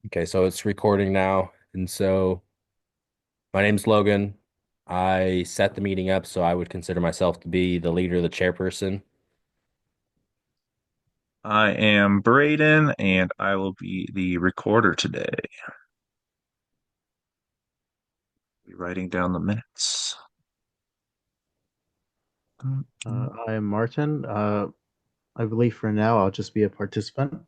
Okay, so it's recording now. And so my name's Logan. I set the meeting up, so I would consider myself to be the leader, the chairperson. I am Braden, and I will be the recorder today. Be writing down the minutes. I am Martin. I believe for now I'll just be a participant.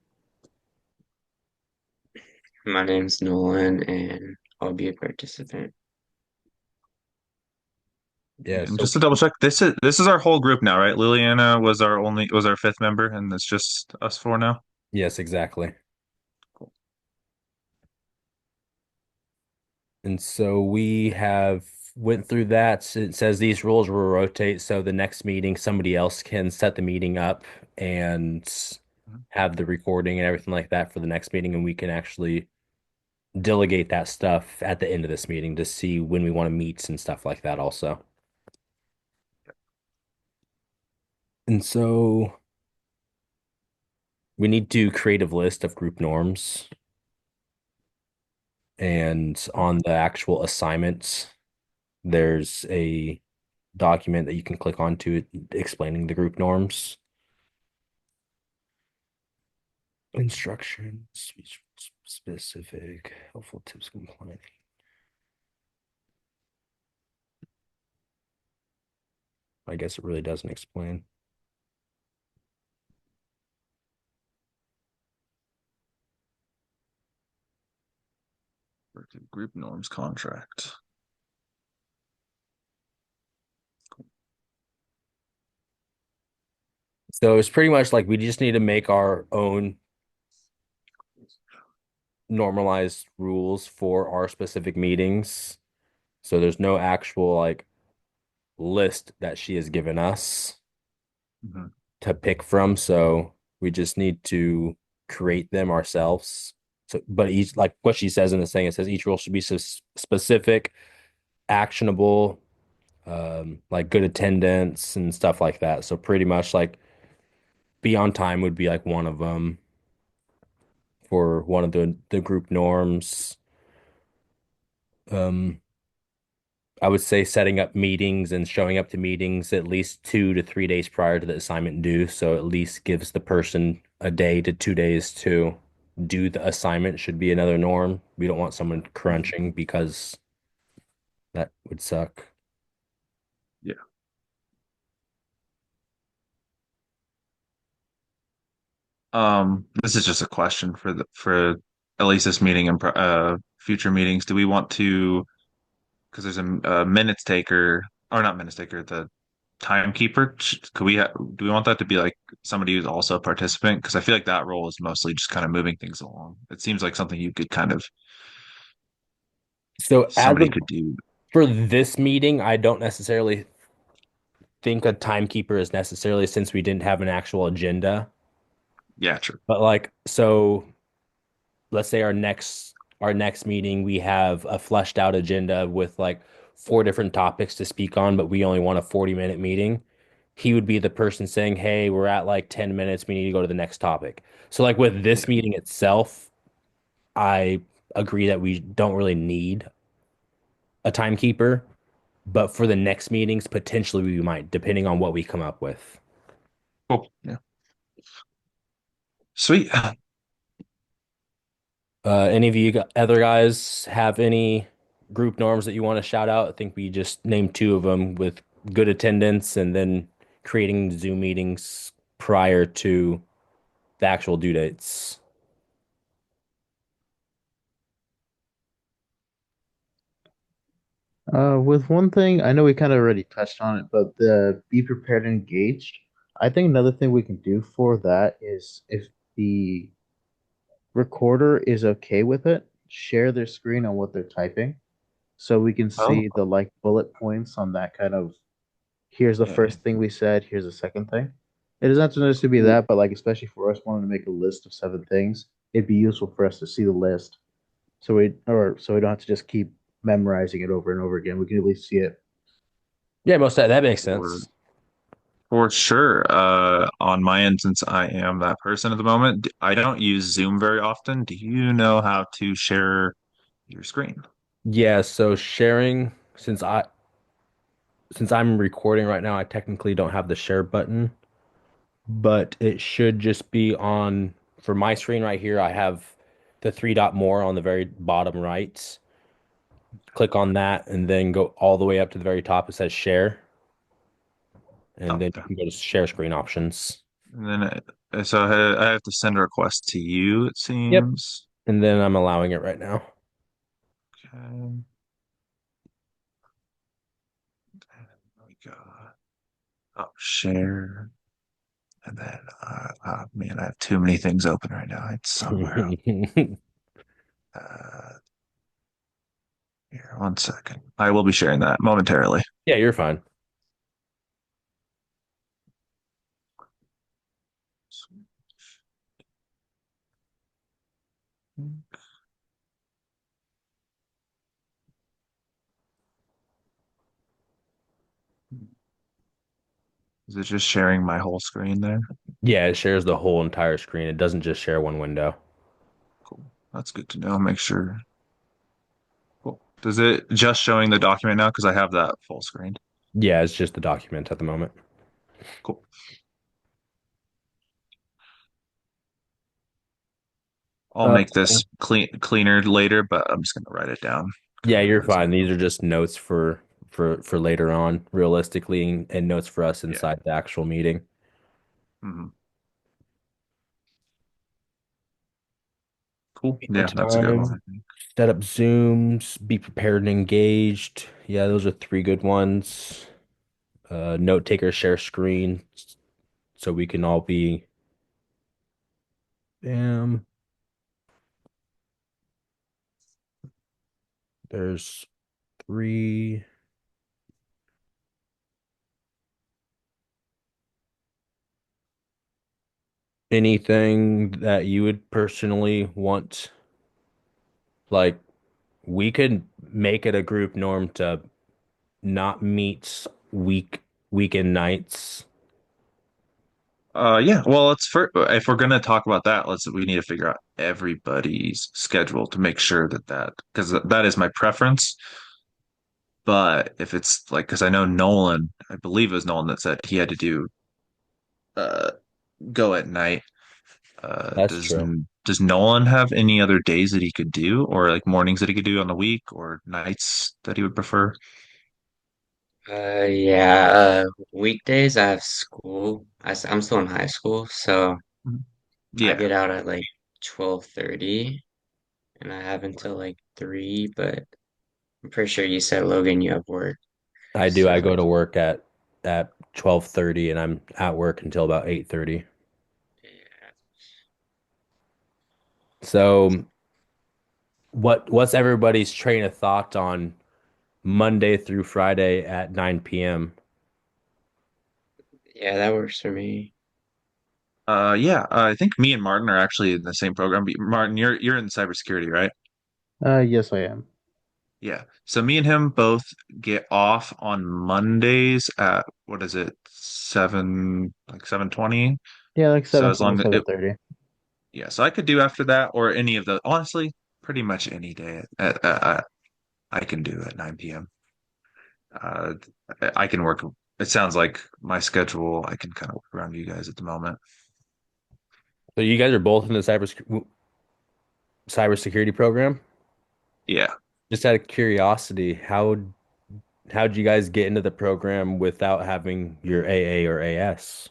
My name's Nolan, and I'll be a participant. Yeah, And so just to double check, this is our whole group now, right? Liliana was our fifth member, and it's just us four now. yes, exactly. Cool. And so we have went through that. It says these rules will rotate, so the next meeting somebody else can set the meeting up and have the recording and everything like that for the next meeting, and we can actually delegate that stuff at the end of this meeting to see when we want to meet and stuff like that also. And so we need to create a list of group norms. And on the actual assignments, there's a document that you can click onto explaining the group norms. Instructions, specific, helpful tips, compliant. I guess it really doesn't explain. Group norms contract. So it's pretty much like we just need to make our own normalized rules for our specific meetings. So there's no actual like list that she has given us Mhm. to pick from. So we just need to create them ourselves. So, but each, like what she says in the thing, it says each rule should be specific, actionable, like good attendance and stuff like that. So pretty much like be on time would be like one of them for one of the group norms. Um, I would say setting up meetings and showing up to meetings at least 2 to 3 days prior to the assignment due. So at least gives the person a day to 2 days to do the assignment should be another norm. We don't want someone Mhm. crunching because that would suck. Yeah. This is just a question for at least this meeting and future meetings. Do we want to, because there's a minutes taker, or not minutes taker, the timekeeper? Do we want that to be like somebody who's also a participant? Because I feel like that role is mostly just kind of moving things along. It seems like something you could kind of So as somebody of could do. for this meeting, I don't necessarily think a timekeeper is necessarily since we didn't have an actual agenda. Yeah, true. But like so let's say our next meeting we have a fleshed out agenda with like 4 different topics to speak on, but we only want a 40-minute meeting. He would be the person saying, "Hey, we're at like 10 minutes. We need to go to the next topic." So like with this Yeah. meeting itself, I agree that we don't really need a timekeeper, but for the next meetings, potentially we might, depending on what we come up with. Cool. Yeah. Sweet. Any of you other guys have any group norms that you want to shout out? I think we just named two of them with good attendance and then creating Zoom meetings prior to the actual due dates. With one thing, I know we kind of already touched on it, but the be prepared and engaged. I think another thing we can do for that is if the recorder is okay with it, share their screen on what they're typing so we can Oh, see the like bullet points on that kind of here's the yeah. first thing we said, here's the second thing. It doesn't have to necessarily be that, but like especially for us wanting to make a list of 7 things, it'd be useful for us to see the list so we don't have to just keep memorizing it over and over again. We can at least see it. Yeah, most of that makes Word. sense. For sure. On my end, since I am that person at the moment, I don't use Zoom very often. Do you know how to share your screen? Yeah, so sharing since I'm recording right now, I technically don't have the share button, but it should just be on for my screen right here. I have the three dot more on the very bottom right. Click on that and then go all the way up to the very top. It says share, and Oh, then you okay. can go to share screen options. And then, so I have to send a request to you, it Yep. seems. And then I'm allowing it right now. Okay. There we go. Oh, share. And then, man, I have too many things open right now. It's somewhere else. Uh, Here, one second. I will be sharing that momentarily. Yeah, you're fine. Is it just sharing my whole screen there? Yeah, it shares the whole entire screen. It doesn't just share one window. Cool. That's good to know. Make sure. Cool. Does it just showing the document now? Because I have that full screen. Yeah, it's just the document at the moment. Cool. I'll Uh, make this cleaner later, but I'm just gonna write it down yeah, you're because fine. These are just notes for later on, realistically, and notes for us yeah. inside the actual meeting. Mhm. Cool. No Yeah, that's a good one, time. I think. Set up Zooms. Be prepared and engaged. Yeah, those are three good ones. Note taker share screen so we can all be. Bam. There's three. Anything that you would personally want, like we could make it a group norm to not meet weekend nights. Yeah. Well, let's if we're gonna talk about that, we need to figure out everybody's schedule to make sure that because that is my preference. But if it's like, because I know Nolan, I believe it was Nolan that said he had to do uh go at night. That's true. Does Nolan have any other days that he could do, or like mornings that he could do on the week, or nights that he would prefer? Yeah, weekdays I have school. I'm still in high school, so Mhm. I Yeah. get out at like 12:30 and I have until like 3, but I'm pretty sure you said Logan you have work. I do. I So go to work at 12:30 and I'm at work until about 8:30. yeah. So what's everybody's train of thought on Monday through Friday at 9 p.m.? Yeah, that works for me. Yeah. I think me and Martin are actually in the same program. Martin, you're in cybersecurity, right? Yes, I am. Yeah. So me and him both get off on Mondays at what is it, 7:20. Yeah, like So seven as twenty, long as seven it, thirty. yeah. So I could do after that or any of the honestly, pretty much any day I can do at 9 p.m. Uh, I can work. It sounds like my schedule. I can kind of work around you guys at the moment. So you guys are both in the cybersecurity program? Yeah. Just out of curiosity, how'd you guys get into the program without having your AA or AS?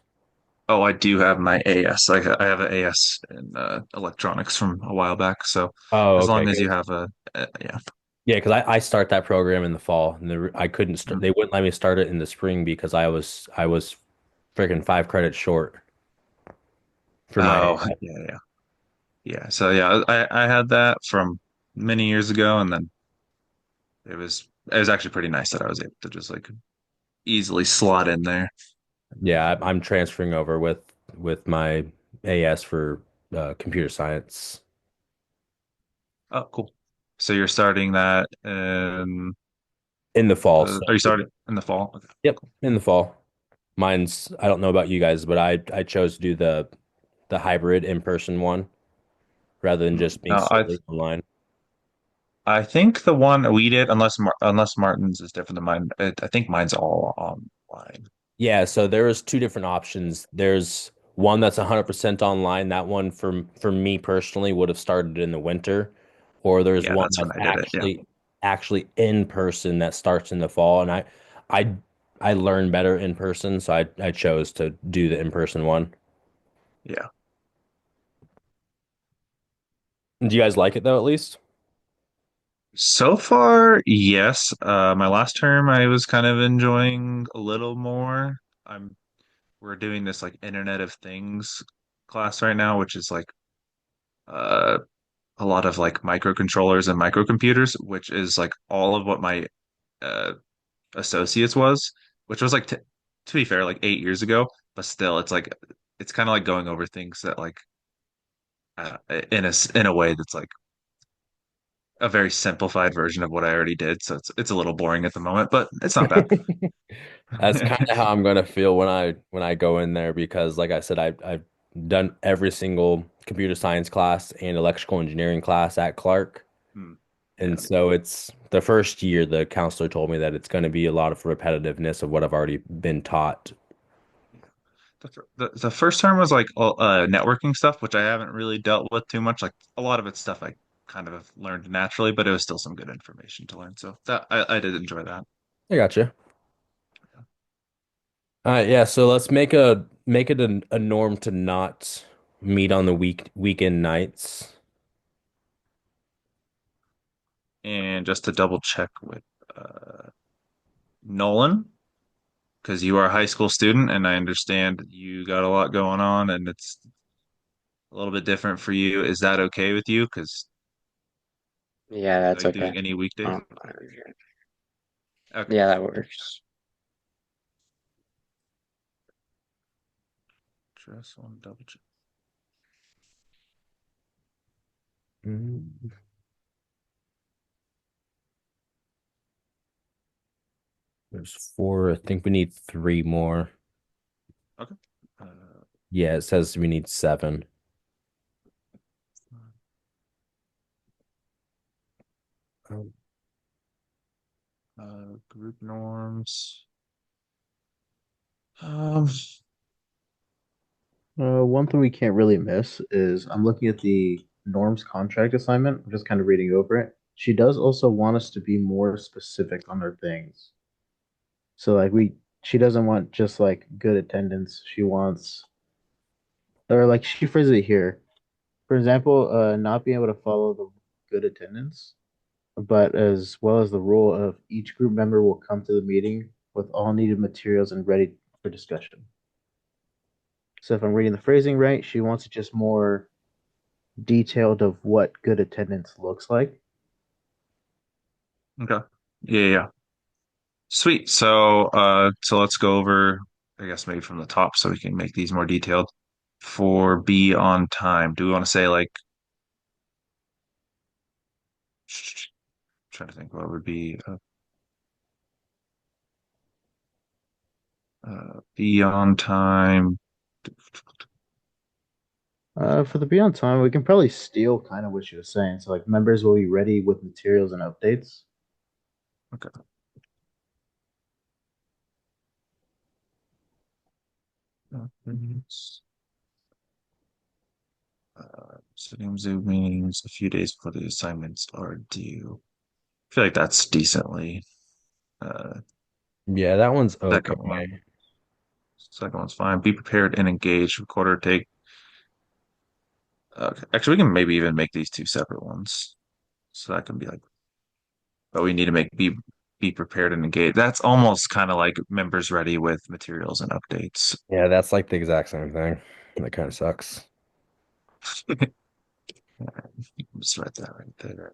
Oh, I do have my AS. I have an AS in electronics from a while back. So Oh, as okay, long as you good. have yeah. Yeah, because I start that program in the fall, and I couldn't start. Mhm. They wouldn't let me start it in the spring because I was freaking 5 credits short for my Oh, AS. yeah, yeah, yeah. So yeah, I had that from many years ago, and then it was actually pretty nice that I was able to just like easily slot in there. Yeah, I'm transferring over with my AS for computer science Oh, cool. So you're starting that in in the fall. So are you starting in the fall? Okay, yep, cool. in the fall. Mine's I don't know about you guys, but I chose to do the hybrid in-person one rather than just being No, solely online. I think the one we did, unless Martin's is different than mine. I think mine's all online. Yeah, so there's two different options. There's one that's 100% online. That one for me personally would have started in the winter, or there's Yeah, one that's when that's I did it. Yeah, actually in person that starts in the fall. And I I learn better in person, so I chose to do the in-person one. yeah. Do you guys like it though, at least? So far, yes. My last term, I was kind of enjoying a little more. I'm We're doing this like Internet of Things class right now, which is like uh a lot of like microcontrollers and microcomputers, which is like all of what my uh associates was, which was like t to be fair, like 8 years ago, but still, it's like it's kind of like going over things that like in a way that's like a very simplified version of what I already did. So it's a little boring at the moment, but it's not bad. That's kind of how I'm gonna feel when I go in there because like I said, I've done every single computer science class and electrical engineering class at Clark. Hmm. And Yeah. so it's the first year the counselor told me that it's going to be a lot of repetitiveness of what I've already been taught. The first term was like networking stuff, which I haven't really dealt with too much. Like a lot of it's stuff I kind of have learned naturally, but it was still some good information to learn. So that I did enjoy that. I gotcha. All right, yeah, so let's make it a norm to not meet on the weekend nights. And just to double check with uh, Nolan, because you are a high school student, and I understand you got a lot going on, and it's a little bit different for you. Is that okay with you? Because Yeah, are that's you okay. doing any weekdays? Um, Okay, yeah, that works. just want to double check. Mm, There's four. I think we need three more. Okay. Uh, Yeah, it says we need seven. Um, Group norms. Um, One thing we can't really miss is I'm looking at the norms contract assignment. I'm just kind of reading over it. She does also want us to be more specific on our things. So like she doesn't want just like good attendance. She wants, or like she phrases it here. For example, not being able to follow the good attendance, but as well as the rule of each group member will come to the meeting with all needed materials and ready for discussion. So if I'm reading the phrasing right, she wants it just more detailed of what good attendance looks like. okay. Yeah, yeah. Sweet. So let's go over, I guess maybe from the top so we can make these more detailed. For be on time, do we want to say like, trying to think what would be be on time. For the beyond time, we can probably steal kind of what she was saying. So like members will be ready with materials and updates. Okay. Sitting Zoom meetings a few days before the assignments are due. I feel like that's decently. Uh, Yeah, that one's second okay. one, second one's fine. Be prepared and engage. Recorder take. Okay. Actually, we can maybe even make these two separate ones. So that can be like, but we need to make be prepared and engage. That's almost kind of like members ready with materials and updates. Yeah, that's like the exact same thing. That kind of sucks. Just write that right there.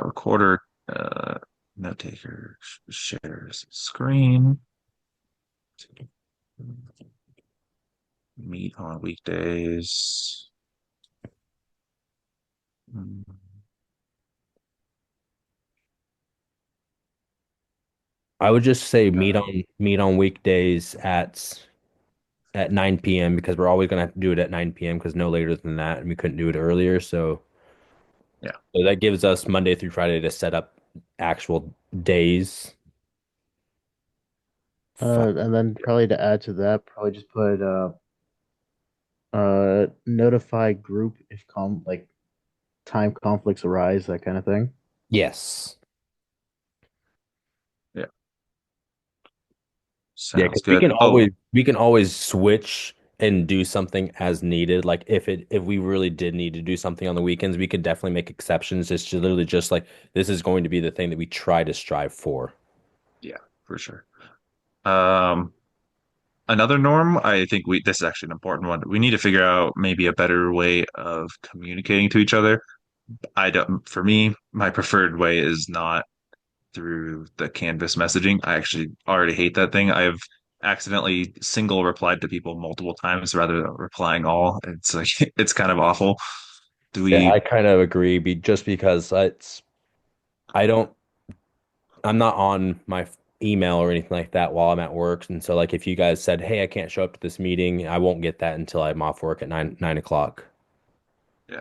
Recorder, note taker shares screen. Meet on weekdays. Mm, I would just say Uh, meet on weekdays at 9 p.m. because we're always gonna have to do it at 9 p.m. because no later than that, and we couldn't do it earlier. yeah. So that gives us Monday through Friday to set up actual days. And then probably to add to that, probably just put notify group if like time conflicts arise, that kind of thing. Yes. Yeah. Yeah, Sounds because good. we can always switch and do something as needed. Like if we really did need to do something on the weekends, we could definitely make exceptions. It's just literally just like this is going to be the thing that we try to strive for. Yeah, for sure. Um, Another norm, I think this is actually an important one. We need to figure out maybe a better way of communicating to each other. I don't, for me, my preferred way is not through the Canvas messaging. I actually already hate that thing. I've accidentally single replied to people multiple times rather than replying all. It's like it's kind of awful. Do Yeah, we? I kind of agree. Just because I don't I'm not on my email or anything like that while I'm at work, and so like if you guys said, "Hey, I can't show up to this meeting," I won't get that until I'm off work at nine o'clock. Yeah.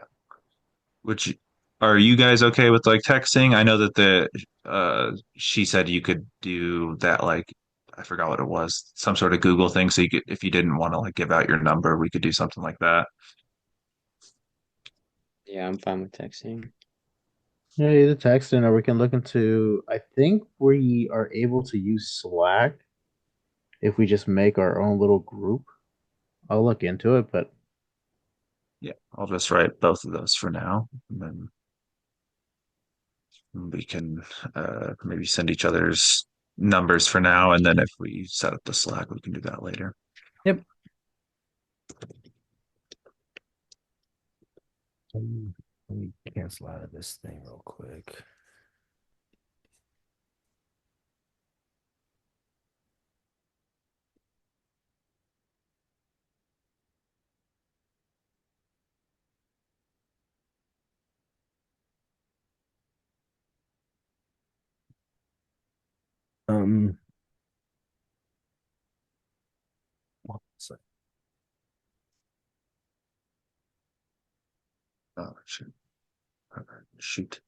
Which are you guys okay with like texting? I know that the she said you could do that like I forgot what it was, some sort of Google thing. So you could if you didn't want to like give out your number, we could do something like that. Yeah, I'm fine with texting. Yeah, either texting or we can look into. I think we are able to use Slack if we just make our own little group. I'll look into it, but Yeah, I'll just write both of those for now, and then we can maybe send each other's numbers for now, and then if we set up the Slack, we can do that later. Yep. Let me cancel out of this thing real quick. Um, what was it? Oh, shoot. Shoot.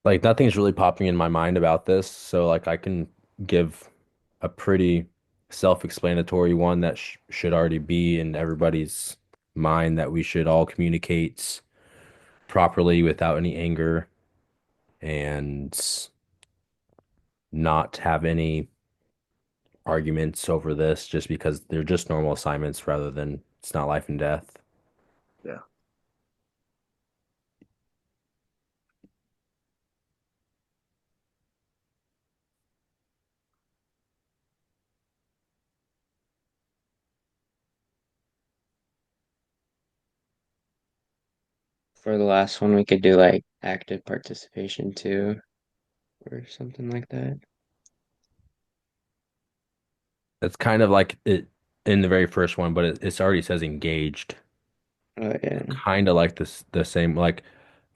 Like nothing's really popping in my mind about this, so like I can give a pretty self-explanatory one that should already be in everybody's mind that we should all communicate properly without any anger and not have any arguments over this just because they're just normal assignments rather than it's not life and death. Yeah. For the last one, we could do like active participation too, or something like that. It's kind of like it in the very first one, but it's already says engaged. Oh yeah. Kind of like this the same like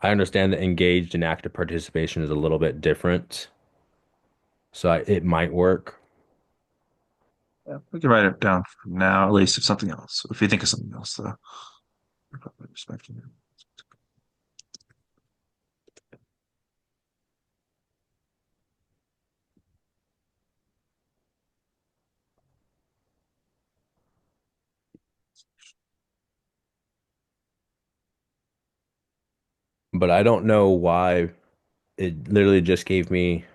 I understand that engaged and active participation is a little bit different, so it might work. Yeah, we can write it down for now, at least if something else. If you think of something else, though, we're probably respecting it. But I don't know why it literally just gave me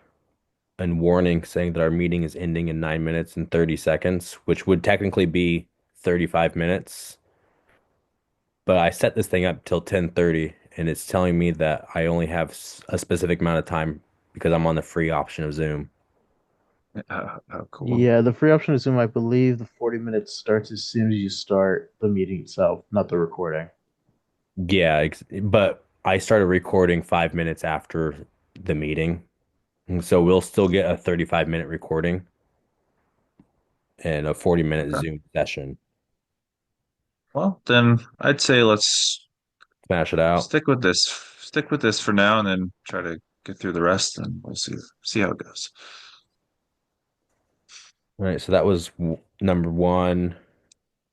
a warning saying that our meeting is ending in 9 minutes and 30 seconds, which would technically be 35 minutes. But I set this thing up till 10:30 and it's telling me that I only have a specific amount of time because I'm on the free option of Zoom. Cool. yeah, the free option is Zoom. I believe the 40 minutes starts as soon as you start the meeting itself, not the recording. Yeah, but I started recording 5 minutes after the meeting. And so we'll still get a 35-minute recording. in a 40-minute Okay. Zoom session. Well, then I'd say let's Smash it out. stick with this. Stick with this for now, and then try to get through the rest, and we'll see how it goes. All right, so that was number one,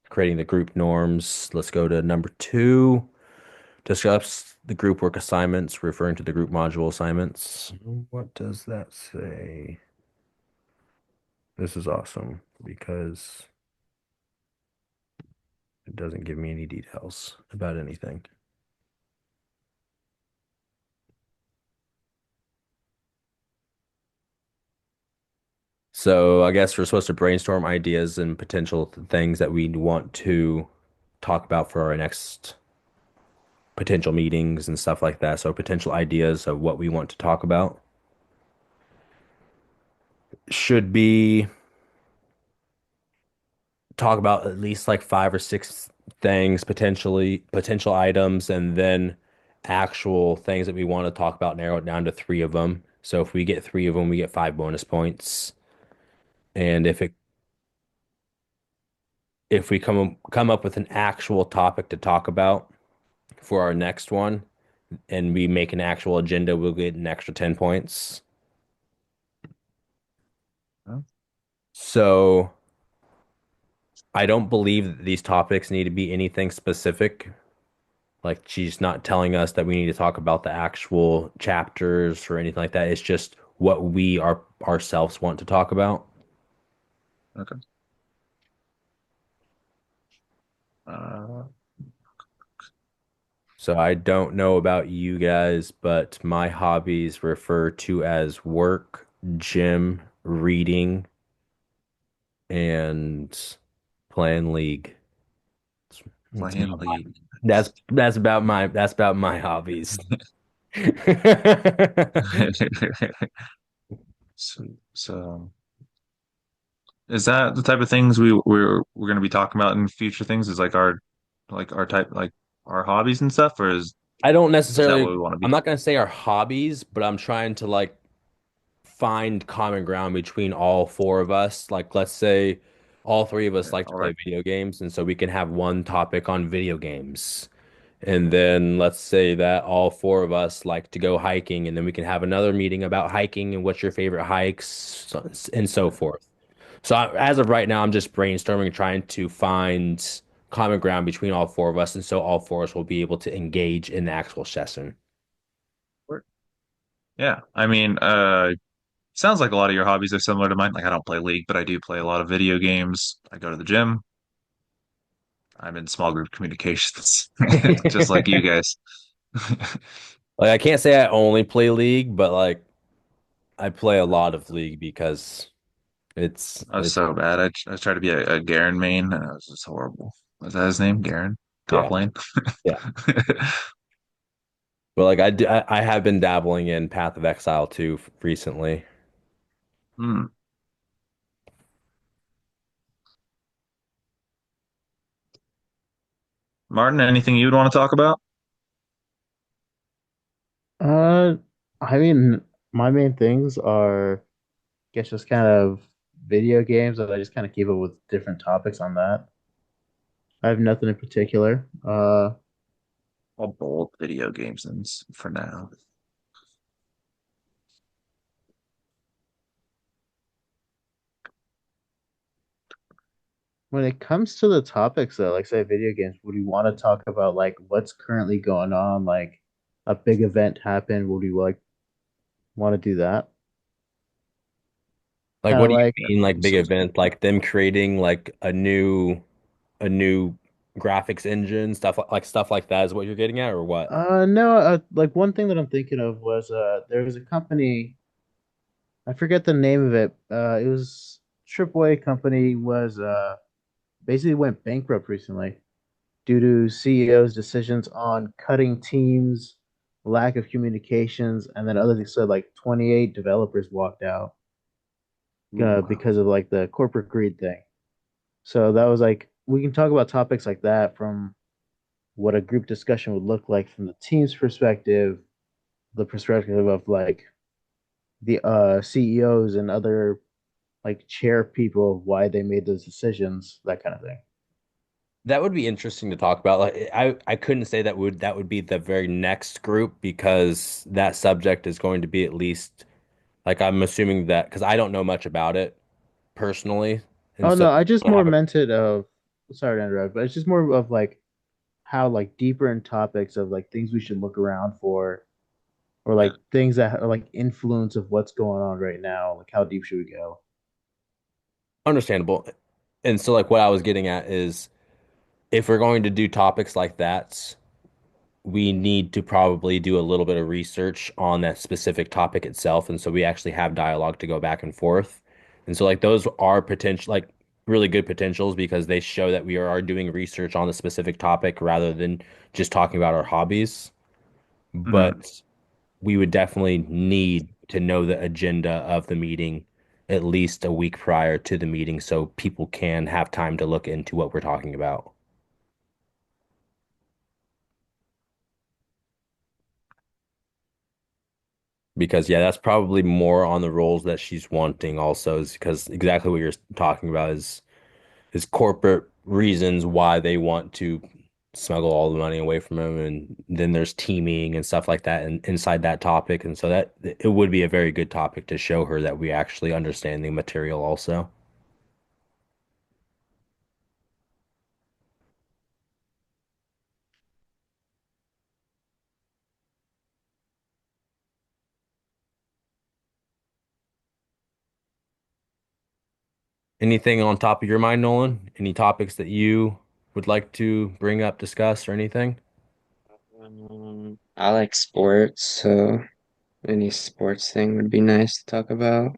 creating the group norms. Let's go to number two, discuss the group work assignments, referring to the group module assignments. What does that say? This is awesome because it doesn't give me any details about anything. So I guess we're supposed to brainstorm ideas and potential things that we want to talk about for our next potential meetings and stuff like that. So potential ideas of what we want to talk about should be talk about at least like five or six things, potential items, and then actual things that we want to talk about, narrow it down to three of them. So if we get three of them, we get 5 bonus points. And if we come up with an actual topic to talk about for our next one, and we make an actual agenda, we'll get an extra 10 points. Well, So I don't believe that these topics need to be anything specific. Like she's not telling us that we need to talk about the actual chapters or anything like that. It's just what we ourselves want to talk about. okay. Uh, So I don't know about you guys, but my hobbies refer to as work, gym, reading, and playing League. That's Playing League. that's about my hobbies. So, is that the type of things we're going to be talking about in future things? Is like our type like our hobbies and stuff, or I don't is that what we necessarily, want to I'm be? not going to say our hobbies, but I'm trying to like find common ground between all four of us. Like, let's say all three of us like to All play right. video games, and so we can have one topic on video games. And then let's say that all four of us like to go hiking, and then we can have another meeting about hiking and what's your favorite hikes, and so forth. So as of right now, I'm just brainstorming, trying to find common ground between all four of us, and so all four of us will be able to engage in the actual session. Yeah, I mean, sounds like a lot of your hobbies are similar to mine. Like I don't play League, but I do play a lot of video games. I go to the gym. I'm in small group communications, just like you guys. Like I can't say I only play League, but like I play a lot of League because it's I was it's so bad. I tried to be a Garen main, and it was just horrible. Was that his name? Garen? yeah, Top lane? yeah. But like I have been dabbling in Path of Exile too recently. Hmm. Martin, anything you'd want to talk about? Uh, I mean, my main things are, I guess, just kind of video games, and I just kind of keep up with different topics on that. I have nothing in particular. I'll bold video games for now. When it comes to the topics, though, like say video games, would you want to talk about like what's currently going on, like a big event happened? Would you like want to do that? Like Kind what of do you like mean like big Sounds event? Like them creating like a new graphics engine, stuff like that is what you're getting at or what? no, like one thing that I'm thinking of was there was a company, I forget the name of it. It was AAA company was basically went bankrupt recently due to CEO's decisions on cutting teams, lack of communications, and then other things. So like 28 developers walked out Ooh, wow. because of like the corporate greed thing. So that was like we can talk about topics like that from what a group discussion would look like from the team's perspective, the perspective of like the CEOs and other like chair people of why they made those decisions, that kind of thing. That would be interesting to talk about. Like I couldn't say that would be the very next group because that subject is going to be at least like I'm assuming that because I don't know much about it personally, and Oh so no, I just I more have a meant it of sorry to interrupt, but it's just more of like how like deeper in topics of like things we should look around for or Yeah. like things that are like influence of what's going on right now. Like how deep should we go? understandable. And so like what I was getting at is if we're going to do topics like that, we need to probably do a little bit of research on that specific topic itself. And so we actually have dialogue to go back and forth. And so like those are potential like really good potentials because they show that we are doing research on the specific topic rather than just talking about our hobbies. Mhm. But we would definitely need to know the agenda of the meeting at least a week prior to the meeting so people can have time to look into what we're talking about. Because yeah, that's probably more on the roles that she's wanting also is because exactly what you're talking about is corporate reasons why they want to smuggle all the money away from him and then there's teaming and stuff like that and inside that topic and so that it would be a very good topic to show her that we actually understand the material also. Anything on top of your mind, Nolan? Any topics that you would like to bring up, discuss, or anything? I like sports, so any sports thing would be nice to talk about.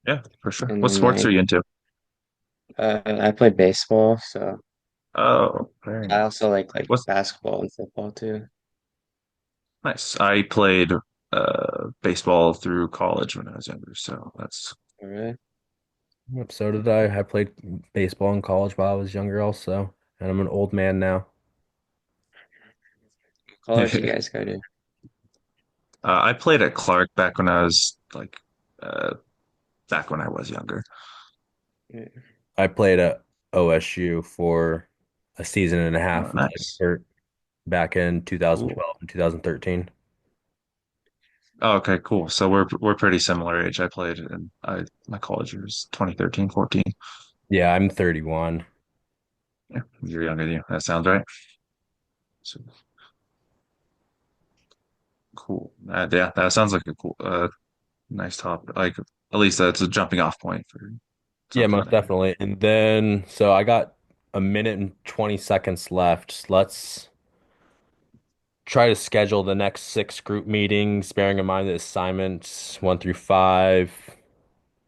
Yeah, for sure. And What then sports are like you into? I play baseball, so Oh, very I nice. also like What's basketball and football too. nice? I played baseball through college when I was younger, so that's All right. Yep, so did I. I played baseball in college while I was younger also, and I'm an old man now. What college you guys go to? I played at Clark back when I was like uh back when I was younger. Yeah. I played at OSU for a season and a Oh, half until I got nice. hurt back in Cool. 2012 and 2013. Oh, okay, cool. So we're pretty similar age. I played in my college years 2013, 14. Yeah, I'm 31. Yeah, you're younger than you. That sounds right. So cool. Yeah, that sounds like a cool nice topic. Like at least that's a jumping off point for Yeah, something most there. definitely. And then, so I got a minute and 20 seconds left. Let's try to schedule the next six group meetings, bearing in mind the assignments one through five.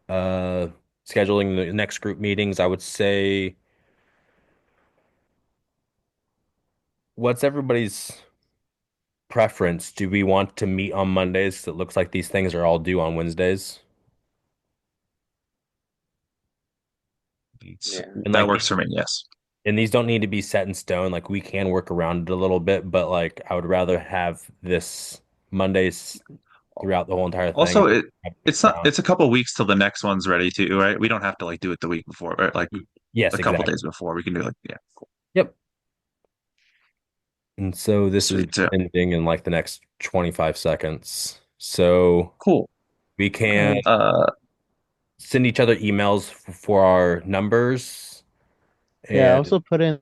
Uh, Scheduling the next group meetings, I would say, what's everybody's preference? Do we want to meet on Mondays? It looks like these things are all due on Wednesdays. Yeah. And That like, works for me. Yes. and these don't need to be set in stone. Like, we can work around it a little bit, but like, I would rather have this Mondays throughout the whole entire thing. Also, And it's not around. it's a couple weeks till the next one's ready too, right? We don't have to like do it the week before, right? Like Yes, a couple exactly. days before. We can do like yeah, cool. Yep. And so this is Sweet too. ending in like the next 25 seconds. So Cool. we All can right. send each other emails for our numbers Yeah, I and also put in